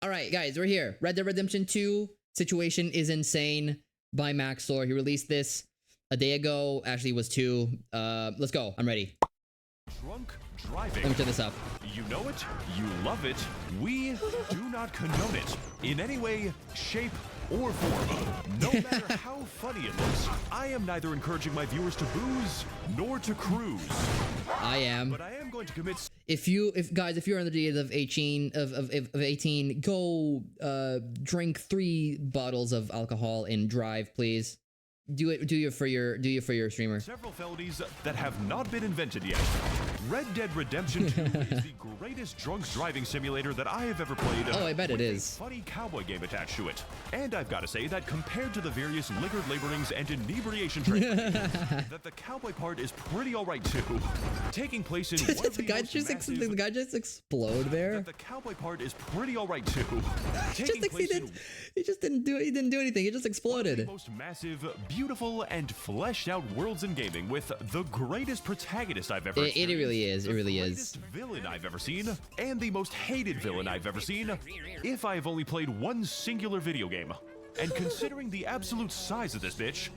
All right, guys, we're here. Red Dead Redemption 2 Situation is Insane by Max0r's. He released this a day ago. Actually, it was 2. Let's go. I'm ready. Drunk driving. Let me turn this up. You know it, you love it. We do not condone it in any way, shape, or form. No matter how funny it looks, I am neither encouraging my viewers to booze nor to cruise. I am. But I am going to commit. If you're under the age of 18, go drink 3 bottles of alcohol and drive, please. Do it for your streamer. Several felonies that have not been invented yet. Red Dead Redemption 2 is the greatest drunk driving simulator that I have ever played. Oh, I bet it is. A funny cowboy game attached to it. And I've got to say that compared to the various liquor laborings and inebriation trainings, that the cowboy part is pretty alright too. Taking place in one of the guy just explode there. That the cowboy part is pretty alright too. He just didn't do anything. He just exploded. The most massive, beautiful, and fleshed out worlds in gaming with the greatest protagonist I've ever It really is. It really is. The greatest villain I've ever seen, and the most hated villain I've ever seen, if I have only played one singular video game. And considering the absolute size of this bitch,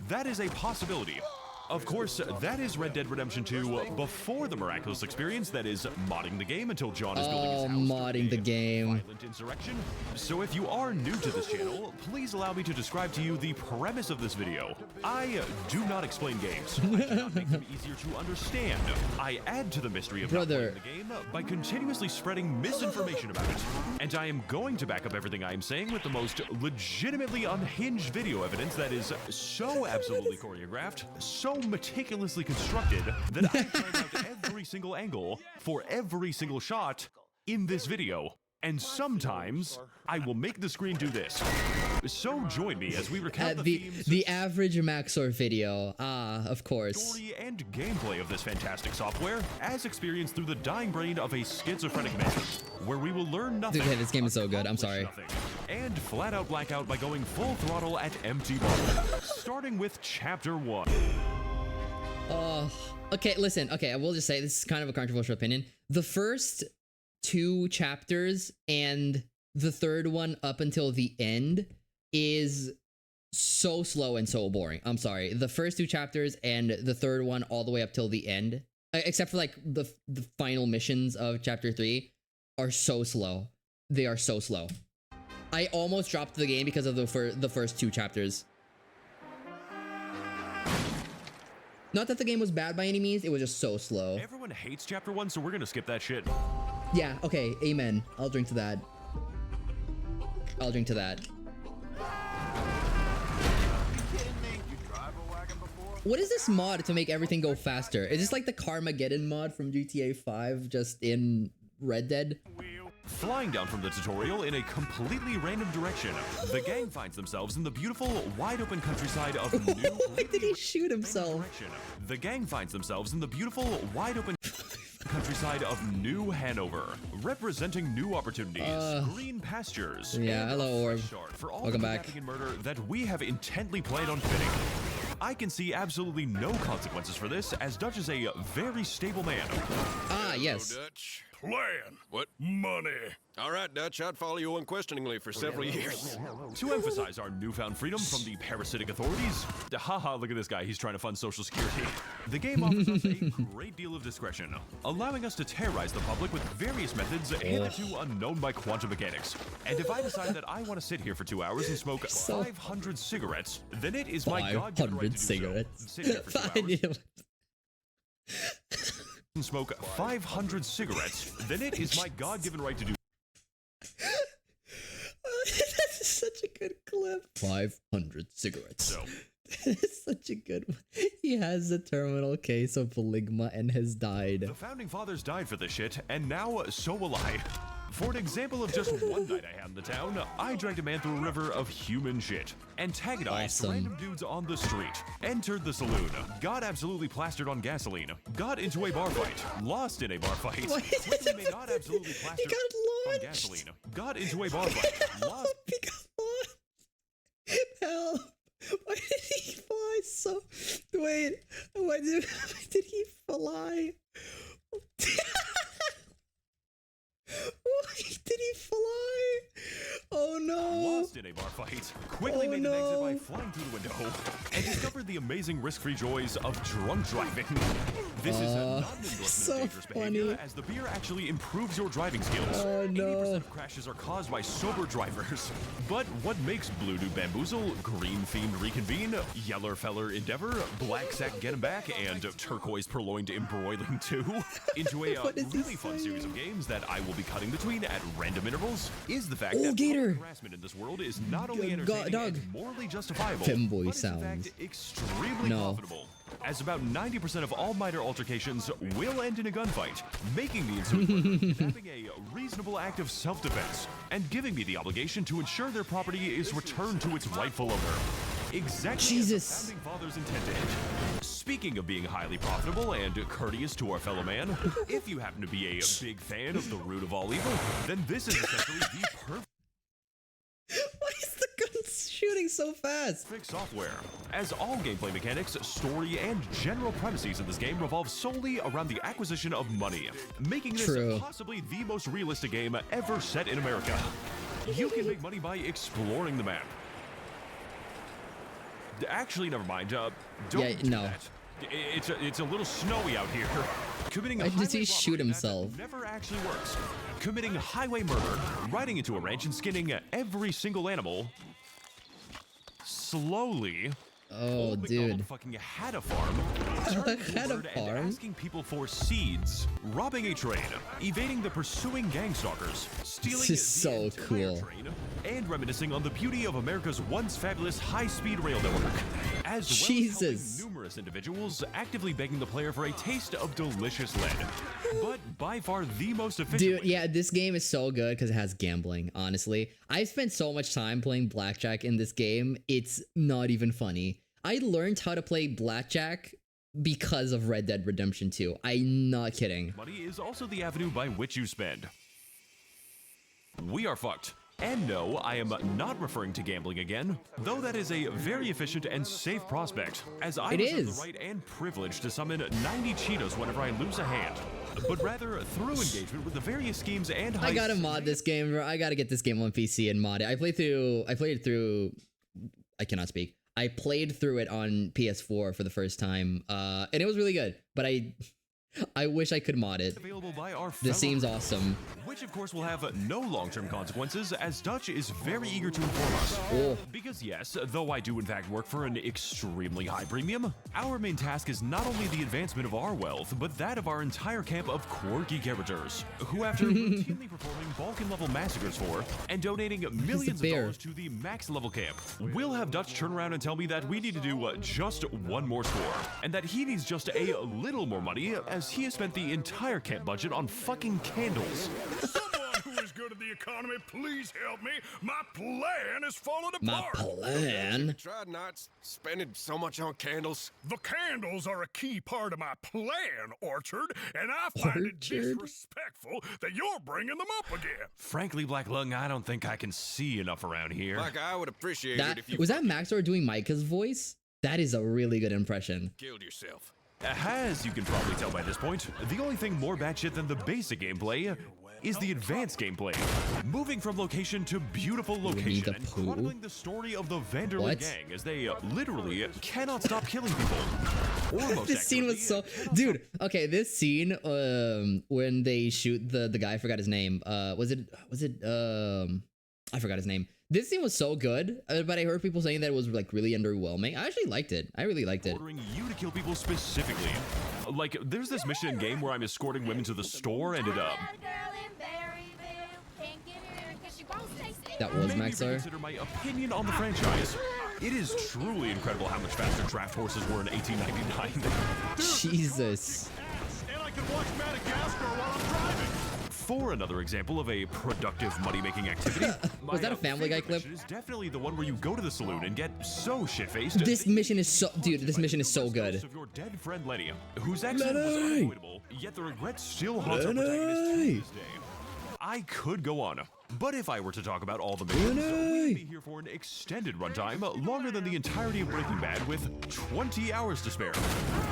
that is a possibility. Of course, that is Red Dead Redemption 2 before the miraculous experience that is modding the game until John is building his house. Modding the game. Violent insurrection. So if you are new to this channel, please allow me to describe to you the premise of this video. I do not explain games. I do not make them easier to understand. I add to the mystery of not playing the game by continuously spreading misinformation about it. And I am going to back up everything I am saying with the most legitimately unhinged video evidence that is so absolutely choreographed, so meticulously constructed that I tried out every single angle for every single shot in this video. And sometimes I will make the screen do this. So join me as we recount the average Max0r's video. Of course. Story and gameplay of this fantastic software, as experienced through the dying brain of a schizophrenic man, where we will learn nothing. Dude, this game is so good. I'm sorry. Nothing, and flat out black out by going full throttle at empty bar. Starting with Chapter 1. Okay, listen. Okay, I will just say this is kind of a controversial opinion. The first 2 chapters and the third one up until the end is so slow and so boring. I'm sorry. The first 2 chapters and the third one all the way up till the end, except for like the final missions of chapter 3, are so slow. They are so slow. I almost dropped the game because of the first 2 chapters. Not that the game was bad by any means, it was just so slow. Everyone hates Chapter 1, so we're gonna skip that shit. Yeah, okay, amen. I'll drink to that. I'll drink to that. What is this mod to make everything go faster? Is this like the Carmageddon mod from GTA 5 just in Red Dead? Flying down from the tutorial in a completely random direction, the gang finds themselves in the beautiful, wide-open countryside of New... Why did he shoot himself? The gang finds themselves in the beautiful, wide-open countryside of New Hanover, representing new opportunities, green pastures, yeah, hello, Orb. For all Welcome the back. And murder that we have intently planned on fitting. I can see absolutely no consequences for this, as Dutch is a very stable man. Ah, yes. Hello, Dutch. Plan. What? Money. All right, Dutch, I'd follow you unquestioningly for several years. To emphasize our newfound freedom from the parasitic authorities, haha, look at this guy, he's trying to fund Social Security. The game offers us a great deal of discretion, allowing us to terrorize the public with various methods hitherto unknown by quantum mechanics. And if I decide that I want to sit here for 2 hours and smoke 500 cigarettes, then it is my God-given right to do cigarettes. so. Sit here for 2 hours. And smoke 500 cigarettes, then it is my God-given right to do. That's such a good clip. 500 cigarettes. So. It's such a good one. He has a terminal case of Ligma and has died. The founding fathers died for this shit, and now so will I. For an example of just one night I had in the town, I dragged a man through a river of human shit, antagonized random dudes on the street, entered the saloon, got absolutely plastered on gasoline, got into a bar fight, lost in a bar fight, quickly made not absolutely plastered on gasoline, got into a bar fight, lost. He got launched. Help. Why did he fly so... Wait, why did he fly? Why did he fly? in a bar fight, quickly made an exit by flying through the window, and discovered the amazing risk-free joys of drunk driving. This is not an endorsement so of dangerous funny. behavior, as the beer actually improves your driving skills. Oh, no. 80% of crashes are caused by sober drivers. But what makes Blue Do Bamboozle, Green Fiend Reconvene, Yeller Feller Endeavor, Black Sack Get 'em Back, and Turquoise Purloined Embroiling 2 into a really fun series of games that I will be cutting between at random intervals is the fact that Gator. harassment in this world is not only entertaining and morally justifiable, Femboy but is in sounds. fact extremely profitable. As about 90% of all minor altercations will end in a gunfight, making the ensuing murder having a reasonable act of self-defense and giving me the obligation to ensure their property is returned to its rightful owner. Exactly as the founding fathers intended. Speaking of being highly profitable and courteous to our fellow man, if you happen to be a big fan of the root of all evil, then this is essentially the perfect Why is the gun shooting so fast? software. As all gameplay mechanics, story, and general premises of this game revolve solely around the acquisition of money, making this possibly the most realistic game ever set in America. You can make money by exploring the map. Actually, never mind. Don't do that. It's a little snowy out here. Committing Why does he shoot himself? Never actually works. Committing highway murder, riding into a ranch and skinning every single animal slowly. Oh, dude. Fucking had a farm. And asking people for seeds, robbing a train, evading the pursuing gang stalkers, stealing this is so cool. train, and reminiscing on the beauty of America's once fabulous high-speed rail network, as well as helping numerous individuals actively begging the player for a taste of delicious lead. But by far the most efficient. Dude, yeah, this game is so good because it has gambling, honestly. I've spent so much time playing blackjack in this game, it's not even funny. I learned how to play blackjack because of Red Dead Redemption 2. I'm not kidding. Money is also the avenue by which you spend. We are fucked. And no, I am not referring to gambling again, though that is a very efficient and safe prospect, as I reserve the right and privilege to summon 90 Cheetos whenever I lose a hand, but rather through engagement with the various schemes and I gotta mod this game, bro. I gotta get this game on PC and mod it. I played it through, I cannot speak. I played through it on PS4 for the first time, and it was really good, but I wish I could mod it. This seems awesome. Which of course will have no long-term consequences, as Dutch is very eager to inform us. Because yes, though I do in fact work for an extremely high premium, our main task is not only the advancement of our wealth, but that of our entire camp of quirky characters, who after routinely performing Balkan-level massacres for, and donating millions of dollars to the max level camp, will have Dutch turn around and tell me that we need to do just one more score, and that he needs just a little more money, as he has spent the entire camp budget on fucking candles. Someone who is good at the economy, please help me. My plan is falling apart. My plan? Tried not spending so much on candles. The candles are a key part of my plan, Orchard, and I find it disrespectful that you're bringing them up again. Frankly, Black Lung, I don't think I can see enough around here. Like, I would appreciate it if you... Was that Max0r's doing Micah's voice? That is a really good impression. Killed yourself. As you can probably tell by this point, the only thing more batshit than the basic gameplay is the advanced gameplay. Moving from location to beautiful location and chronicling the story of the Vanderlyn gang as they literally cannot stop killing people. This scene was so... Dude, okay, this scene when they shoot the guy, I forgot his name. I forgot his name. This scene was so good, but I heard people saying that it was like really underwhelming. I actually liked it. I really liked it. Ordering you to kill people specifically. Like, there's this mission in game where I'm escorting women to the store and that was Max0r. Consider my opinion on the franchise. It is truly incredible how much faster draft horses were in 1899. Jesus. And I can watch Madagascar while I'm driving. For another example of a productive money-making activity, was that a Family Guy clip? Is definitely the one where you go to the saloon and get so shit-faced. This mission is so, dude. This mission is so good. Of your dead friend Lenny, whose accident was unavoidable, yet the regret still haunts our protagonist to this day. I could go on. But if I were to talk about all the missions, we'd be here for an extended runtime, longer than the entirety of Breaking Bad, with 20 hours to spare.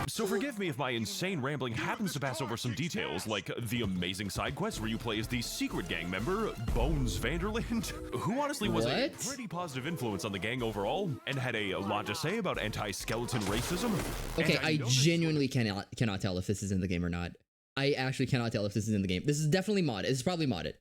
So forgive me if my insane rambling happens to pass over some details, like the amazing side quest where you play as the secret gang member, Bones Vanderland, who honestly was a pretty positive influence on the gang overall, and had a lot to say about anti-skeleton racism. Okay, I genuinely cannot tell if this is in the game or not. I actually cannot tell if this is in the game. This is definitely modded. It's probably modded.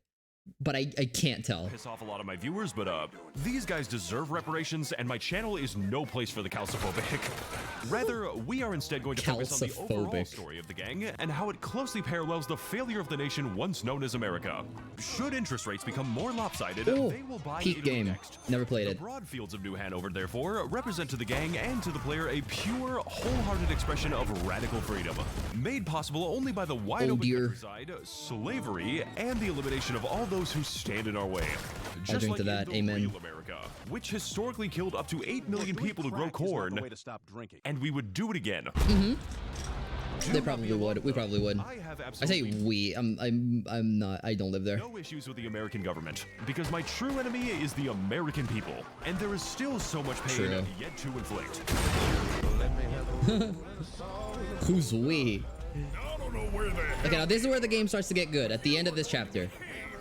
But I can't tell. Piss off a lot of my viewers, but these guys deserve reparations, and my channel is no place for the calciphobic. Rather, we are instead going to focus on the overall story of the gang and how it closely parallels the failure of the nation once known as America. Should interest rates become more lopsided, they will buy Peak game. Next. Never played it. The broad fields of New Hanover, therefore, represent to the gang and to the player a pure, wholehearted expression of radical freedom, made possible only by the wide open countryside, slavery, and the elimination of all those who stand in our way. I'll drink to that. Amen. Real America, which historically killed up to 8 million people to grow corn, and we would do it again. They probably would. We probably would. I say we. I'm not. I don't live there. No issues with the American government, because my true enemy is the American people, and there is still so much pain yet to inflict. Who's we? I don't know where the hell. Okay, now this is where the game starts to get good. At the end of this chapter.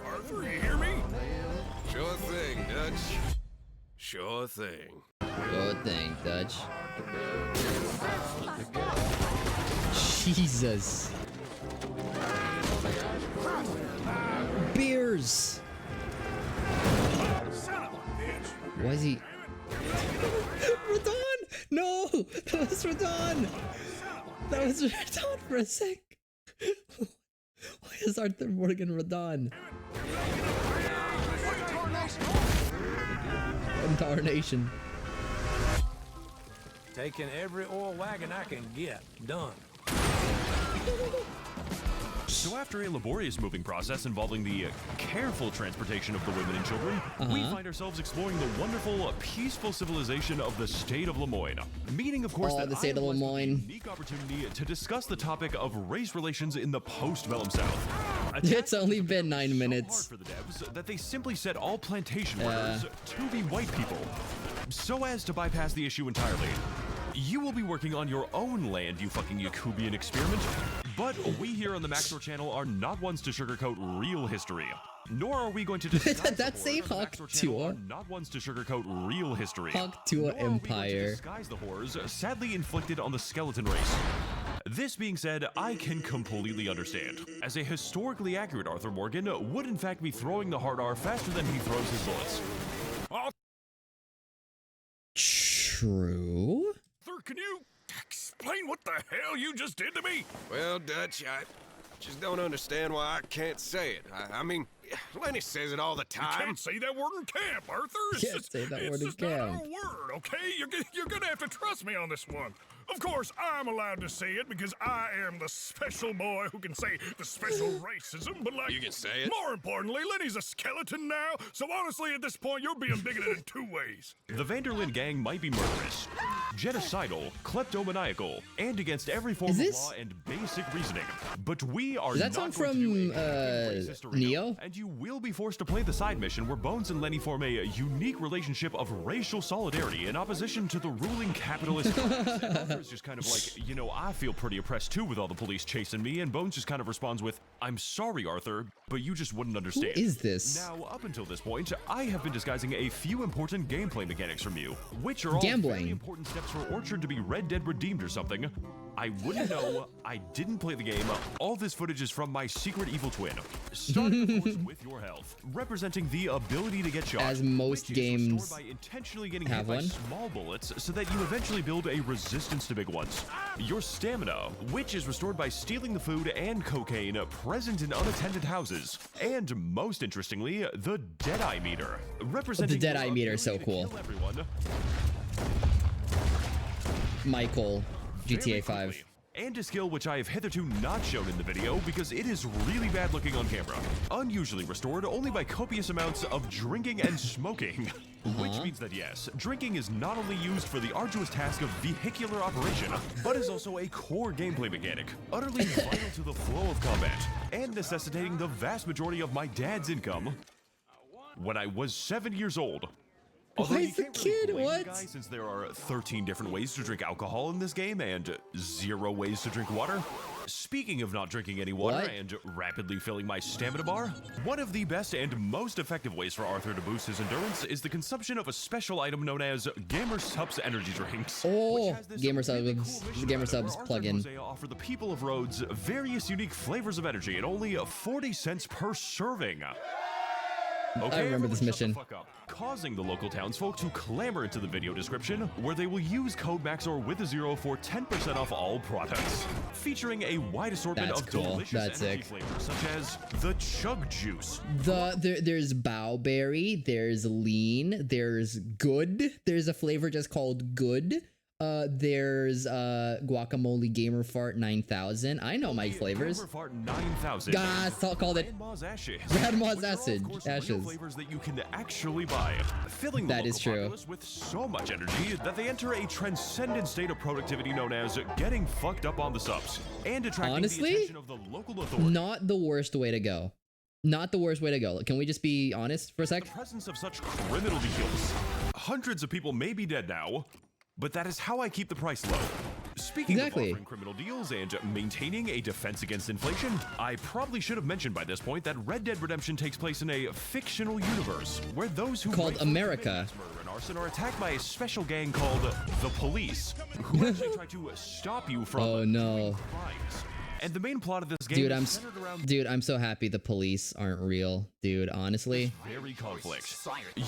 Arthur, you hear me? Sure thing, Dutch. Sure thing. Sure thing, Dutch. Jesus. Beers. Why is he? Radon! No! That was Radon! That was Radon for a sec. Why is Arthur Morgan Radon? Tarnation. Taking every oil wagon I can get. Done. So after a laborious moving process involving the careful transportation of the women and children, we find ourselves exploring the wonderful, peaceful civilization of the state of Lemoyne. Meaning, of course, that the state of Lemoyne. A unique opportunity to discuss the topic of race relations in the post-Vellum South. It's only been 9 minutes. For the devs that they simply set all plantation workers to be white people, so as to bypass the issue entirely. You will be working on your own land, you fucking Yakubian experiment. But we here on the Max0r's channel are not ones to sugarcoat real history. Nor are we going to disguise That's a Hawk Tour. Not ones to sugarcoat real history. Hawk Tour Empire. Disguise the horrors sadly inflicted on the skeleton race. This being said, I can completely understand, as a historically accurate Arthur Morgan would in fact be throwing the hard R faster than he throws his bullets. True. Arthur, can you explain what the hell you just did to me? Well, Dutch, I just don't understand why I can't say it. I mean, Lenny says it all the time. You can't say that word in camp, Arthur. It's Can't say that word in just not our camp. word, okay? You're gonna have to trust me on this one. Of course, I'm allowed to say it because I am the special boy who can say the special racism, but like... You can say it? More importantly, Lenny's a skeleton now, so honestly, at this point, you're being bigoted in 2 ways. The Vanderlyn gang might be murderous, genocidal, kleptomaniacal, and against every form of law and basic reasoning. But we are Does that not sound going to do from, a racist arena, Neo? and you will be forced to play the side mission where Bones and Lenny form a unique relationship of racial solidarity in opposition to the ruling capitalist class. And Arthur's just kind of like, you know, I feel pretty oppressed too with all the police chasing me, and Bones just kind of responds with, I'm sorry, Arthur, but you just wouldn't understand. Who is this? Now, up until this point, I have been disguising a few important gameplay mechanics from you, which are all Gambling. very important steps for Orchard to be Red Dead Redeemed or something. I wouldn't know. I didn't play the game. All this footage is from my secret evil twin. Starting, of course, with your health, representing the ability to get shot. As most which is games restored by intentionally getting have hit by one. small bullets so that you eventually build a resistance to big ones. Your stamina, which is restored by stealing the food and cocaine present in unattended houses. And most interestingly, the Deadeye meter, representing The Deadeye your meter is so ability to cool. kill everyone Michael, very GTA 5. quickly. And a skill which I have hitherto not shown in the video because it is really bad looking on camera. Unusually restored only by copious amounts of drinking and smoking. Which means that yes, drinking is not only used for the arduous task of vehicular operation, but is also a core gameplay mechanic, utterly vital to the flow of combat, and necessitating the vast majority of my dad's income. when I was 7 years old. Why Although you is the can't really kid? blame the What? guy, since there are 13 different ways to drink alcohol in this game and 0 ways to drink water. Speaking of not drinking any water What? and rapidly filling my stamina bar, one of the best and most effective ways for Arthur to boost his endurance is the consumption of a special item known as Gamer Subs energy drinks. Oh, which has this Gamer really Subs, cool mission Gamer about it, where Subs Arthur plugin. and Jose offer the people of Rhodes various unique flavors of energy at only 40 cents per serving. Okay, I remember this everyone shut the mission. fuck up, causing the local townsfolk to clamor into the video description, where they will use code Max0r with a 0 for 10% off all products, featuring a wide assortment That's of cool. delicious That's energy sick. flavors, such as the Chug Juice. There's Bowberry, there's Lean, there's Good. There's a flavor just called Good. There's Guacamole Gamer Fart 9000. I know my flavors. Gamer Fart 9000. God, called it Grandma's Ashes. Grandma's which are, of Acid. course, real Ashes. flavors that you can actually buy, filling the That local is true. populace with so much energy that they enter a transcendent state of productivity known as getting fucked up on the subs and attracting Honestly, the attention of the local authorities. Not the worst way to go. Not the worst way to go. Can we just be honest for a sec? The presence of such criminal deals. Hundreds of people may be dead now, but that is how I keep the price low. Speaking Exactly. of offering criminal deals and maintaining a defense against inflation, I probably should have mentioned by this point that Red Dead Redemption takes place in a fictional universe where those who Called rightfully America. commit murder and arson are attacked by a special gang called the Police, who actually try to stop you from Oh, no. doing crimes. And the main plot of this game Dude, is centered around I'm so happy the police aren't real, dude, honestly. very conflict.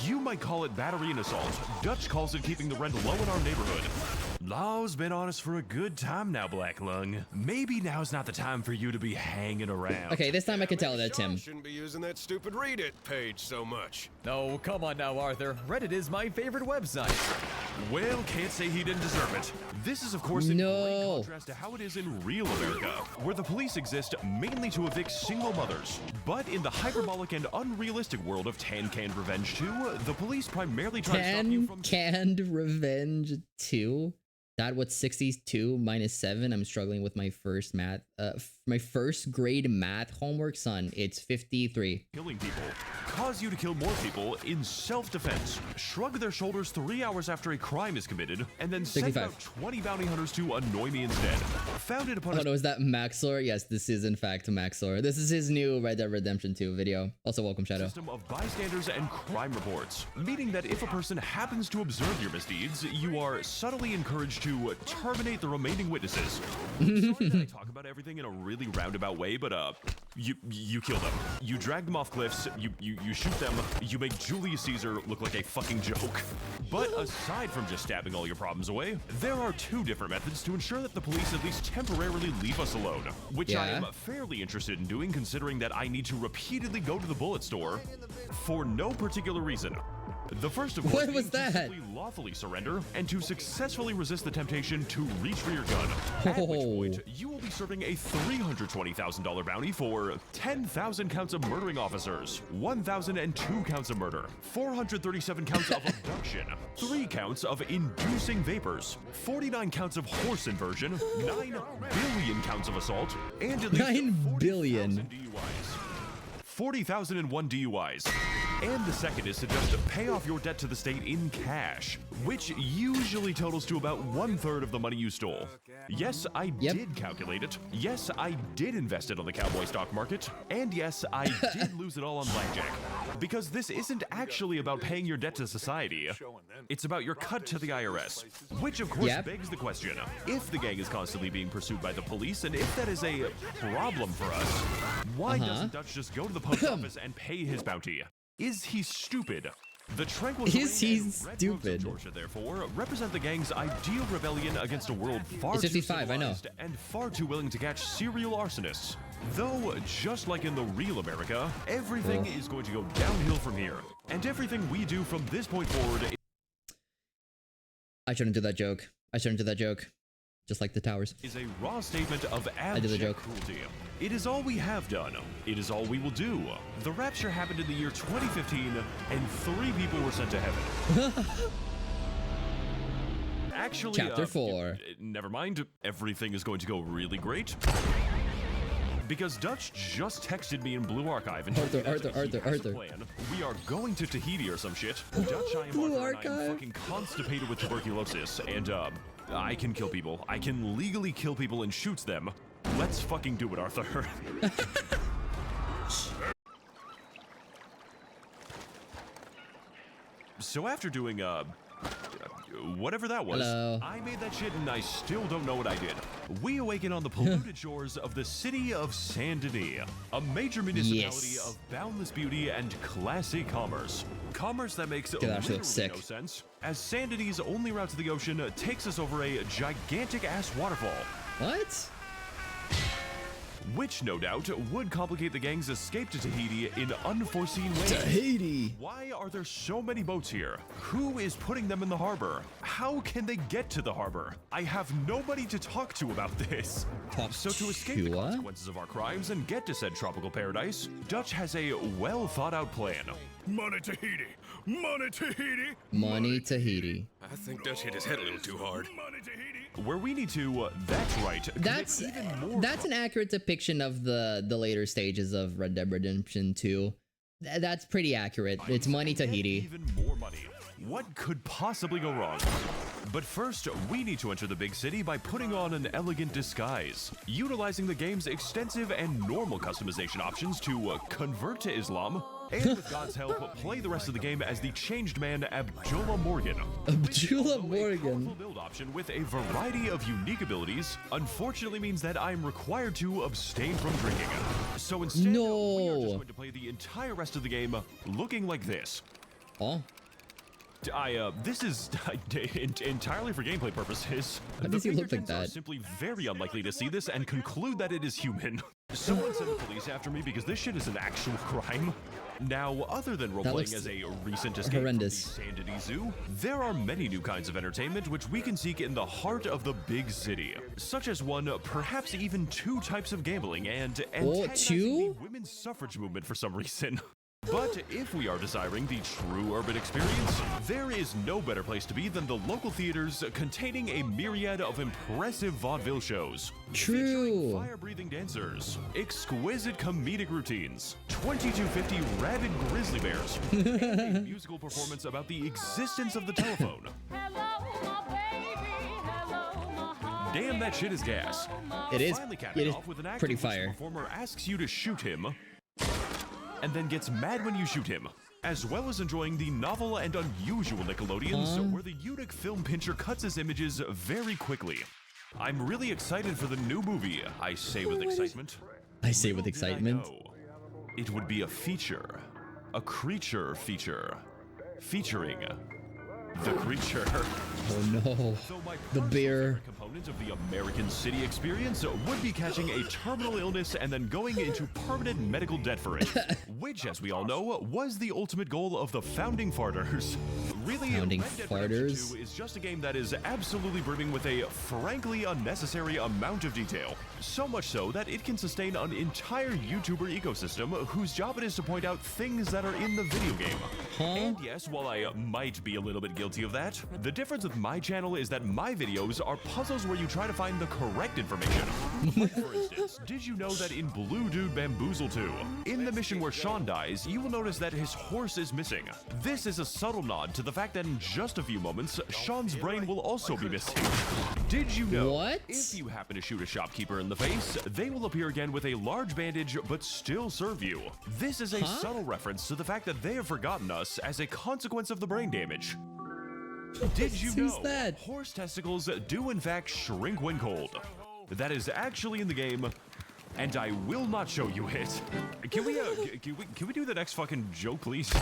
You might call it battery and assault. Dutch calls it keeping the rent low in our neighborhood. Law's been on us for a good time now, Black Lung. Maybe now's not the time for you to be hanging around. Okay, this time I can tell Maybe that's Sean him. shouldn't be using that stupid Reddit page so much. Oh, come on now, Arthur. Reddit is my favorite website. Well, can't say he didn't deserve it. This is, of course, in No. great contrast to how it is in real America, where the police exist mainly to evict single mothers. But in the hyperbolic and unrealistic world of Tan Canned Revenge 2, the police primarily try to stop you Can from... Canned Revenge 2? That was 62 minus 7. I'm struggling with my first math, my first grade math homework, son. It's 53. killing people, cause you to kill more people in self-defense, shrug their shoulders 3 hours after a crime is committed, and then send 65. out 20 bounty hunters to annoy me instead. Founded upon Oh no, is that Max0r's? Yes, this is in fact Max0r's. This is his new Red Dead Redemption 2 video. Also, welcome, Shadow. system of bystanders and crime reports, meaning that if a person happens to observe your misdeeds, you are subtly encouraged to terminate the remaining witnesses. Sorry that I talk about everything in a really roundabout way, but you kill them. You drag them off cliffs, you shoot them, you make Julius Caesar look like a fucking joke. But aside from just stabbing all your problems away, there are 2 different methods to ensure that the police at least temporarily leave us alone, which I am Yeah. fairly interested in doing, considering that I need to repeatedly go to the bullet store for no particular reason. The first, of course, What was being to that? simply lawfully surrender and to successfully resist the temptation to reach for your gun. At which Oh. point, you will be serving a $320,000 bounty for 10,000 counts of murdering officers, 1,002 counts of murder, 437 counts of abduction, 3 counts of inducing vapors, 49 counts of horse inversion, 9 billion counts of assault, and at least 9 40,000 billion. DUIs. 40,001 DUIs. And the second is to just pay off your debt to the state in cash, which usually totals to about 1/3 of the money you stole. Yes, I Yep. did calculate it. Yes, I did invest it on the cowboy stock market. And yes, I did lose it all on blackjack. Because this isn't actually about paying your debt to society. It's about your cut to the IRS. Which, of course, Yep. begs the question, if the gang is constantly being pursued by the police, and if that is a problem for us, why doesn't Dutch just go to the post office and pay his bounty? Is he stupid? The tranquil Is terrain he and red roads of stupid? Georgia, therefore, represent the gang's ideal rebellion against a world far It's too 55, I know. civilized and far too willing to catch serial arsonists. Though, just like in the real America, everything is going to go downhill from here. And everything we do from this point forward I shouldn't do that joke. I shouldn't do that joke. Just like the towers. is a raw statement of did the abject joke. cruelty. It is all we have done. It is all we will do. The rapture happened in the year 2015, and 3 people were sent to heaven. Actually, Chapter 4. never mind. Everything is going to go really great. Because Dutch just texted me in Blue Archive and Arthur, told me that Arthur, he has a Arthur. plan. We are going to Tahiti or some shit. Dutch, I am Blue Arthur, and I am Archive. fucking constipated with tuberculosis, and I can kill people. I can legally kill people and shoot them. Let's fucking do it, Arthur. So after doing whatever that was, Hello. I made that shit and I still don't know what I did. We awaken on the polluted shores of the city of Saint Denis, a major municipality Yes. of boundless beauty and classy commerce. Commerce that makes that literally actually looks sick. no sense, as Saint Denis' only route to the ocean takes us over a gigantic-ass waterfall. What? Which, no doubt, would complicate the gang's escape to Tahiti in unforeseen ways. Tahiti. Why are there so many boats here? Who is putting them in the harbor? How can they get to the harbor? I have nobody to talk to about this. So to escape the to, consequences of our crimes and get to said tropical paradise, Dutch has a well-thought-out plan. Money Tahiti! Money Tahiti! Money Tahiti. I think Dutch hit his head a little too hard. Money Tahiti! Where we need to, that's right, commit That's even more an accurate depiction of the later stages of Red Dead Redemption 2. That's pretty accurate. It's Money Tahiti. Even more money. What could possibly go wrong? But first, we need to enter the big city by putting on an elegant disguise, utilizing the game's extensive and normal customization options to convert to Islam, and with God's help, play the rest of the game as the changed man Abdullah Morgan. Abdullah A Morgan. powerful build option with a variety of unique abilities, unfortunately means that I'm required to abstain from drinking. So instead, we are just No. going to play the entire rest of the game looking like this. Oh, This is entirely for gameplay purposes. Why does he look like fingertips are that? simply very unlikely to see this and conclude that it is human. Someone send the police after me because this shit is an actual crime. Now, other than role-playing looks as a recent escape horrendous. from the Saint Denis Zoo, there are many new kinds of entertainment which we can seek in the heart of the big city, such as one, perhaps even two types of gambling and antagonizing two? the women's suffrage movement for some reason. But if we are desiring the true urban experience, there is no better place to be than the local theaters containing a myriad of impressive vaudeville shows. Featuring true. fire-breathing dancers, exquisite comedic routines, 2250 rabid grizzly bears, and a musical performance about the existence of the telephone. Damn, that shit is gas. It is. Finally capping It is off with an act pretty in which the fire. performer asks you to shoot him, and then gets mad when you shoot him, as well as enjoying the novel and unusual Nickelodeons, where the eunuch film pincher cuts his images very quickly. I'm really excited for the new movie, I say with excitement. I say with Little did I excitement. know, it would be a feature. A creature feature. Featuring the creature. Oh no. So my The personal bear. favorite component of the American city experience would be catching a terminal illness and then going into permanent medical debt for it, which, as we all know, was the ultimate goal of the founding farters. Really, Founding Red Dead Redemption farters? 2 is just a game that is absolutely brimming with a frankly unnecessary amount of detail. So much so that it can sustain an entire YouTuber ecosystem whose job it is to point out things that are in the video game. And yes, while I might be a little bit guilty of that, the difference with my channel is that my videos are puzzles where you try to find the correct information. Like, for instance, did you know that in Blue Dude Bamboozle 2, in the mission where Sean dies, you will notice that his horse is missing. This is a subtle nod to the fact that in just a few moments, Sean's brain will also be missing. Did you know, What? if you happen to shoot a shopkeeper in the face, they will appear again with a large bandage but still serve you. This is a subtle reference to the fact that they have forgotten us as a consequence of the brain damage. Did you Who's know that? horse testicles do in fact shrink when cold? That is actually in the game, and I will not show you it. Can we do the next fucking joke, please?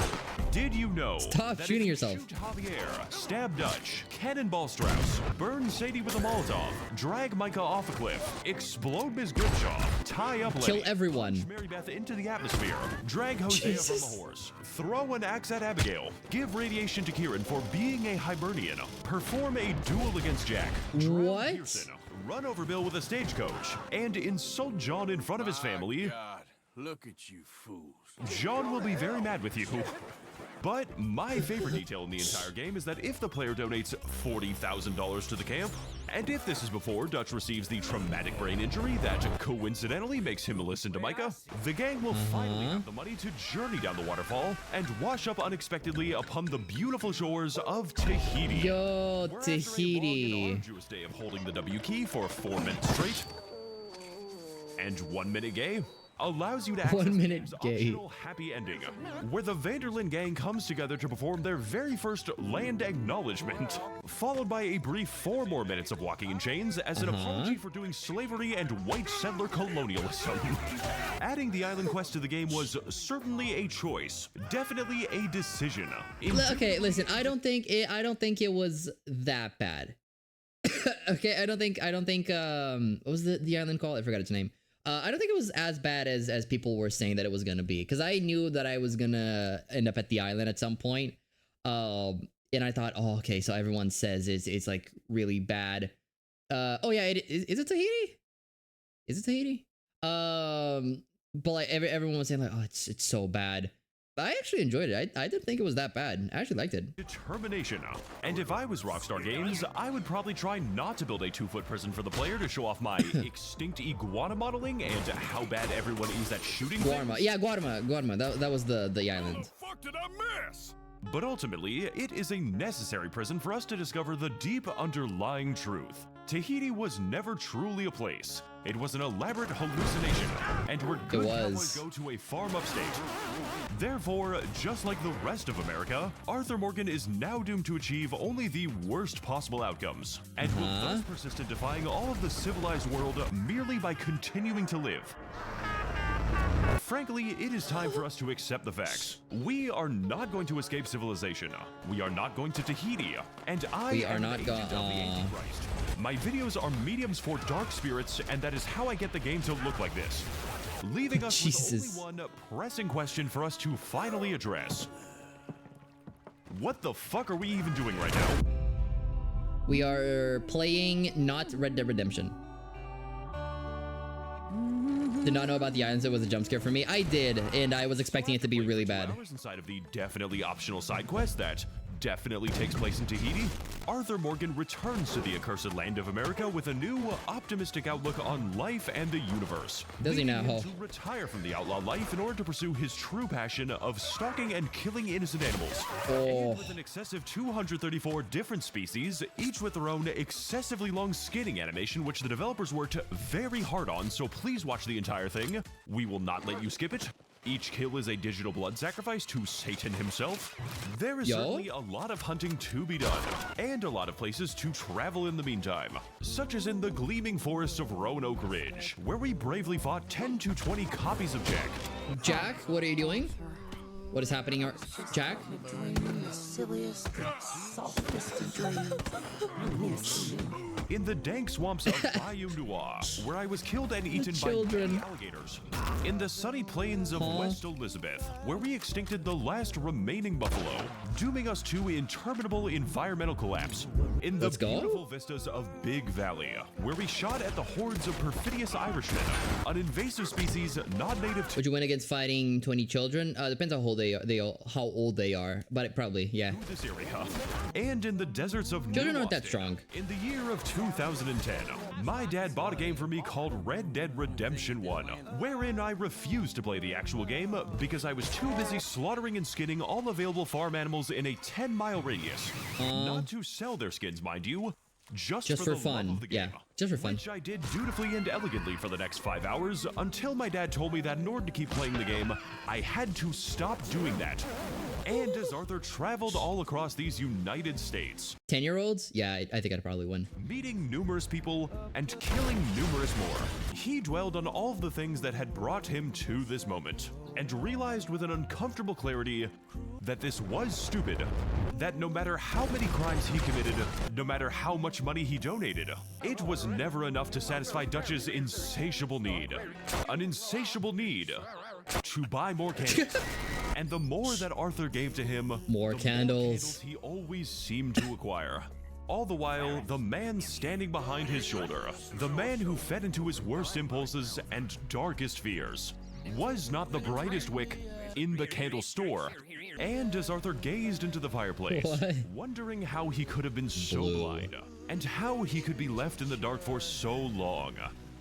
Did you know Stop that shooting if you yourself. shoot Javier, stab Dutch, cannonball Strauss, burn Sadie with a Molotov, drag Micah off a cliff, explode Ms. Grimshaw, tie up Kill Lenny, everyone. launch Mary Beth into the atmosphere, drag Hosea Jesus. from a horse, throw an axe at Abigail, give radiation to Kieran for being a Hibernian, perform a duel against Jack, drown What? Pearson, run over Bill with a stagecoach, and insult John in front of his family, God, look at you fools. John will be very mad with you. But my favorite detail in the entire game is that if the player donates $40,000 to the camp, and if this is before Dutch receives the traumatic brain injury that coincidentally makes him listen to Micah, the gang will finally have the money to journey down the waterfall and wash up unexpectedly upon the beautiful shores of Tahiti. Yo, Where after a long Tahiti. and arduous day of holding the W key for 4 minutes straight, and 1 minute gay allows you to access 1 the minute game's gay. optional happy ending, where the Vanderlyn gang comes together to perform their very first land acknowledgement, followed by a brief 4 more minutes of walking in chains as an apology for doing slavery and white settler colonialism. Adding the island quest to the game was certainly a choice, definitely a decision. Okay, listen, I don't think it was that bad. Okay, I don't think what was the island called? I forgot its name. I don't think it was as bad as people were saying that it was gonna be, because I knew that I was gonna end up at the island at some point. And I thought, oh, okay, so everyone says it's like really bad. Oh yeah, is it Tahiti? Is it Tahiti? But like everyone was saying like, oh, it's so bad. But I actually enjoyed it. I didn't think it was that bad. I actually liked it. Determination. And if I was Rockstar Games, I would probably try not to build a 2-foot prison for the player to show off my extinct iguana modeling and how bad everyone is at shooting Guarma. things. Yeah, Guarma. That was the island. What the fuck did I miss? But ultimately, it is a necessary prison for us to discover the deep underlying truth. Tahiti was never truly a place. It was an elaborate hallucination, and where good cowboys go to a farm upstate. Therefore, just like the rest of America, Arthur Morgan is now doomed to achieve only the worst possible outcomes, and will thus persist in defying all of the civilized world merely by continuing to live. Frankly, it is time for us to accept the facts. We are not going to escape civilization. We are not going to Tahiti, and I am an agent of the Antichrist. My videos are mediums for dark spirits, and that is how I get the game to look like this. Leaving us with only one pressing question for us to finally address. What the fuck are we even doing right now? We are playing not Red Dead Redemption. Did not know about the islands. It was a jump scare for me. I did, and I was expecting it to be really bad. Inside of the definitely optional side quest that definitely takes place in Tahiti, Arthur Morgan returns to the accursed land of America with a new, optimistic outlook on life and the universe. Does he now? To retire from the outlaw life in order to pursue his true passion of stalking and killing innocent animals. And with an excessive 234 different species, each with their own excessively long skinning animation, which the developers worked very hard on, so please watch the entire thing. We will not let you skip it. Each kill is a digital blood sacrifice to Satan himself. There is certainly a lot of hunting to be done, and a lot of places to travel in the meantime, such as in the gleaming forests of Roanoke Ridge, where we bravely fought 10 to 20 copies of Jack. Jack, what are you doing? What is happening, Jack? In the dank swamps of Bayou Noir, where I was killed and eaten by many alligators. In the sunny plains of West Elizabeth, where we extincted the last remaining buffalo, dooming us to interminable environmental collapse. In the beautiful vistas of Big Valley, where we shot at the hordes of perfidious Irishmen, an invasive species not native to— Would you win against fighting 20 children? Depends how old they are, but probably, yeah. This area. And in the deserts of Children New aren't that Austin, strong. In the year of 2010, my dad bought a game for me called Red Dead Redemption 1, wherein I refused to play the actual game because I was too busy slaughtering and skinning all available farm animals in a 10-mile radius. Not to sell their skins, mind you. Just for the fun. Love of the game, yeah, just for fun. Which I did dutifully and elegantly for the next 5 hours until my dad told me that in order to keep playing the game, I had to stop doing that. And as Arthur traveled all across these United States, 10-year-olds? Yeah, I think I'd probably win. Meeting numerous people and killing numerous more, he dwelled on all of the things that had brought him to this moment, and realized with an uncomfortable clarity that this was stupid. That no matter how many crimes he committed, no matter how much money he donated, it was never enough to satisfy Dutch's insatiable need. An insatiable need to buy more candles. And the more that Arthur gave to him, more candles he always seemed to acquire. All the while, the man standing behind his shoulder, the man who fed into his worst impulses and darkest fears, was not the brightest wick in the candle store, And as Arthur gazed into the fireplace, What? wondering how he could have been so Blue. blind, and how he could be left in the dark for so long,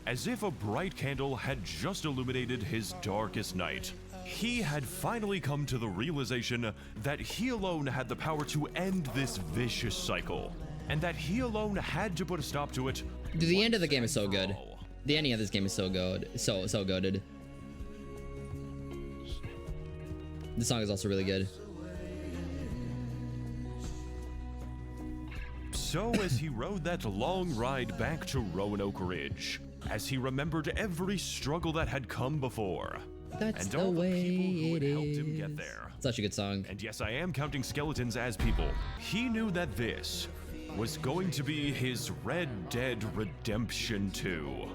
as if a bright candle had just illuminated his darkest night. He had finally come to the realization that he alone had the power to end this vicious cycle, and that he alone had to put a stop to it. Dude, the end of the once game is so and for good. all. The ending of this game is so good. So goated. The song is also really good. So as he rode that long ride back to Roanoke Ridge, as he remembered every struggle that had come before, That's and the all the way people who had it helped him is. get there. Such a good song. And yes, I am counting skeletons as people. He knew that this was going to be his Red Dead Redemption 2.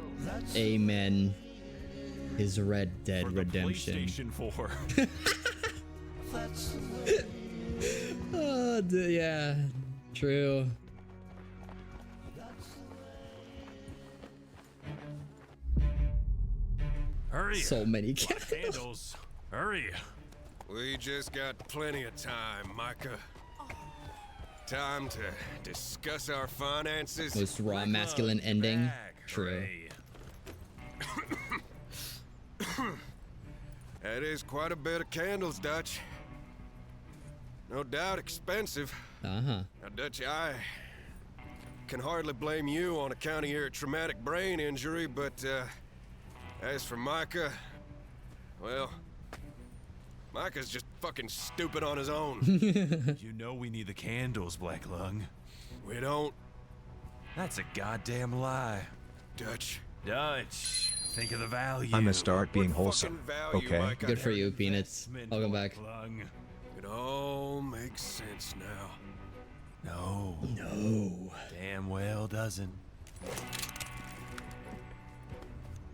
Amen. His Red Dead For the Redemption. PlayStation 4. Oh, yeah. True. Hurry! So many Light candles. candles. Hurry! We just got plenty of time, Micah. Time to discuss our finances. Most raw masculine ending. True. That is quite a bit of candles, Dutch. No doubt expensive. Uh-huh. Now, Dutch, I can hardly blame you on account of your traumatic brain injury, but as for Micah, well, Micah's just fucking stupid on his own. You know we need the candles, Black Lung. We don't, That's a goddamn lie. Dutch. Dutch, think of the value. I'm gonna start being What wholesome, fucking value, okay? Micah? Good for you, Peanuts. Welcome back. Black Lung. It all makes sense now. No. No. Damn well doesn't.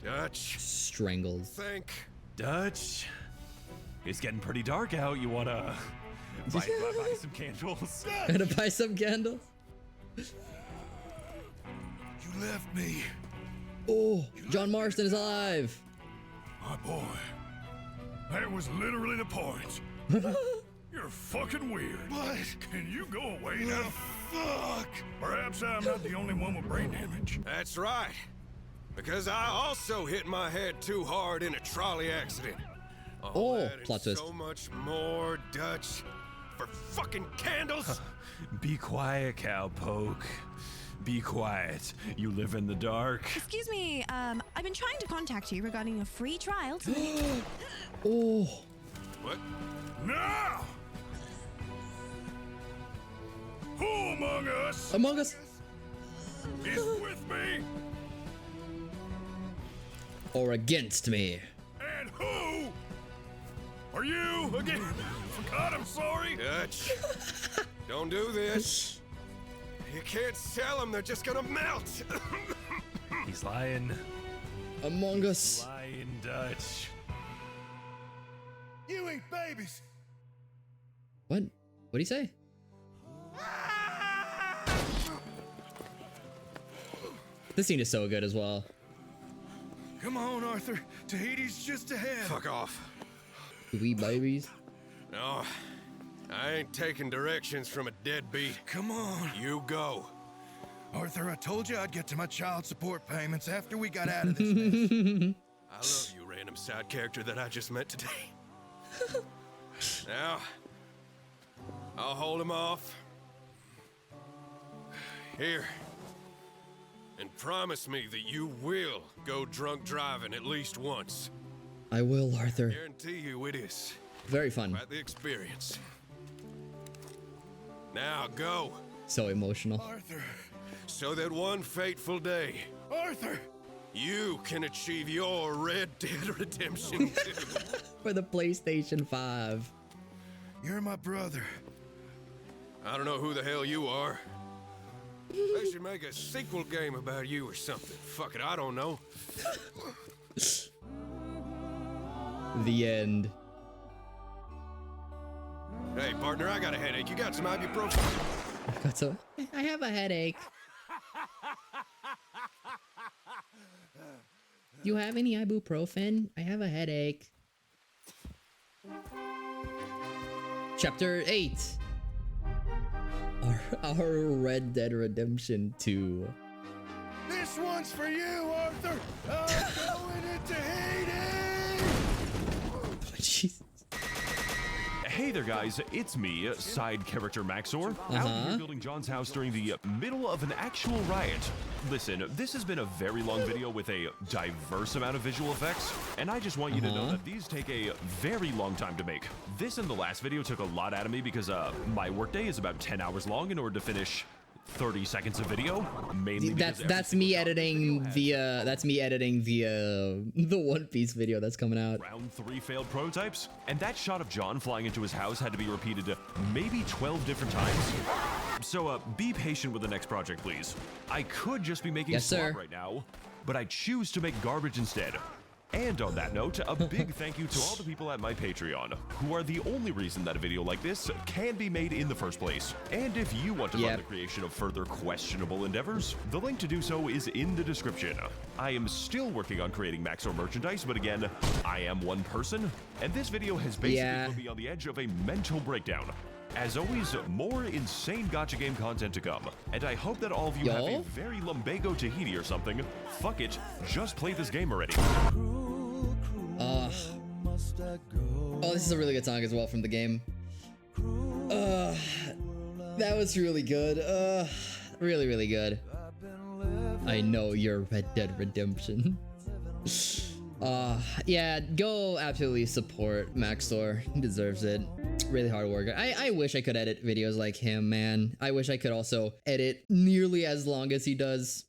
Dutch, Strangled. think. Dutch, it's getting pretty dark out. You wanna buy some candles? Gonna buy some candles? You left me, Oh, John Marston is alive. my boy. That was literally the point. You're fucking weird. What? Can you go away now? Fuck! Perhaps I'm not the only one with brain damage. That's right. Because I also hit my head too hard in a trolley accident. All Oh, that and plot twist. so much more, Dutch. For fucking candles. Be quiet, cowpoke. Be quiet. You live in the dark. Excuse me, I've been trying to contact you regarding a free trial to Oh, What? Now! Who among us Among Us. is with me? Or against me. And who are you again? God, I'm sorry. Dutch. Don't do this. You can't sell them, they're just gonna melt. He's lying. Among Us. Lying, Dutch. You ain't babies. What? What'd he say? This scene is so good as well. Come on, Arthur. Tahiti's just ahead. Fuck off. We babies. No, I ain't taking directions from a deadbeat. Come on. You go. Arthur, I told you I'd get to my child support payments after we got out of this mess. I love you, random side character that I just met today. Now, I'll hold him off. Here. And promise me that you will go drunk driving at least once. I will, Arthur. Guarantee you it is Very fun. quite the experience. Now go, So emotional. Arthur. so that one fateful day, Arthur. you can achieve your Red Dead Redemption 2. For the PlayStation 5. You're my brother. I don't know who the hell you are. They should make a sequel game about you or something. Fuck it, I don't know. The end. Hey, partner, I got a headache. You got some ibuprofen? I have a headache. You have any ibuprofen? I have a headache. Chapter 8. Our Red Dead Redemption 2. This one's for you, Arthur. I'm going into Hades. Jesus. Hey there guys, it's me, side character Max0r, out here building John's house during the middle of an actual riot. Listen, this has been a very long video with a diverse amount of visual effects, and I just want you to know that these take a very long time to make. This and the last video took a lot out of me because my workday is about 10 hours long in order to finish 30 seconds of video, mainly that's me editing the One Piece video that's coming out. Round 3 failed prototypes, and that shot of John flying into his house had to be repeated maybe 12 different times. So be patient with the next project, please. I could just be making slop right now, but I choose to make garbage instead. And on that note, a big thank you to all the people at my Patreon, who are the only reason that a video like this can be made in the first place. And if you want to fund the creation of further questionable endeavors, the link to do so is in the description. I am still working on creating Max0r merchandise, but again, I am one person, and this video has basically put me on the edge of a mental breakdown. As always, more insane gacha game content to come, and I hope that all of you have a very lumbago Tahiti or something. Fuck it, just play this game already. Oh, this is a really good song as well from the game. That was really good. Really, really good. I know you're Red Dead Redemption. Yeah, go absolutely support Max0r's. He deserves it. Really hard work. I wish I could edit videos like him, man. I wish I could also edit nearly as long as he does.